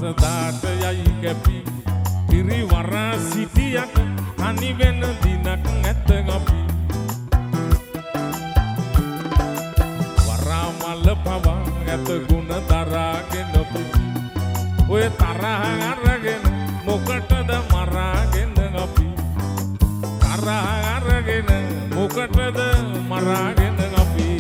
පසදාට යයි කැපි පිරිවර සිටියට තනි වෙන දිනක් නැත අපි වරාමල පවා ඇත ගුණ දරාගෙන පිටි ඔය තරහ අරගෙන මොකටද මරාගෙන අපි තරහ අරගෙන මොකටද මරාගෙන අපි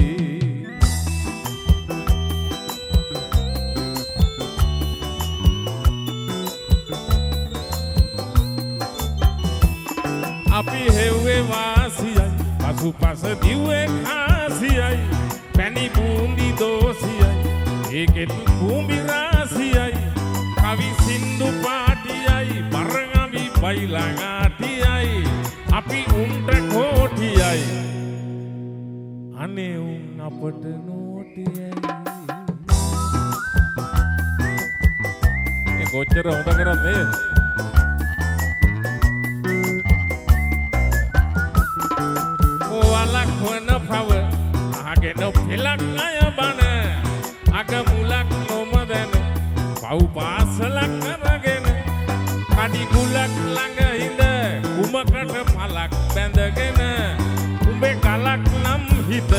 අපි හෙව්වේ වාසියයි පසුපස දිව්වේ කාසියයි පැණි බූන්දි දෝසියයි ඒකෙත් කුඹි රාසියයි කවි සින්දු පාටියයි බරගවි බයිලඟාටියයි අපි උන්ට කෝටියයි අනේ උන් අපට නෝටියයි ඒ කොච්චර හොඳ කරන්නේ වන පව අහගෙන පෙලක් අය බන අග මුලක් නොමදන පව් පාසලක් අරගෙන කඩි ගුලක් ළඟ හිඳ කුමකට පලක් බැඳගෙන උඹේ කලක් නම් හිත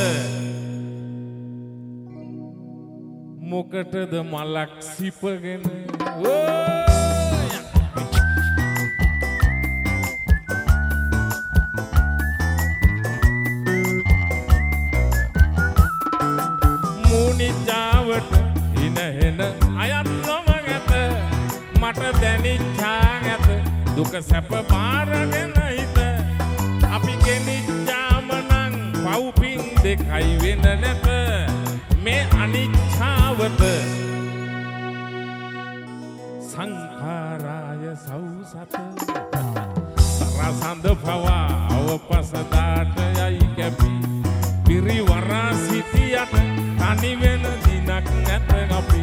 මොකටද මලක් සිපගෙන මුනිජාවට හිනහෙන අයත් නොමගත මට දැනිච්චා ඇත දුක සැප බාරගෙන හිත අපි ගෙනිච්චාම නං පව්පින් දෙකයි වෙන නැත මේ අනිච්චාවත සංඛාරාය සෞසත රසඳ පවා අවපසදාට යයි කැපි පිරිවර සිටියට තනි වෙන දිනක් නැත අපි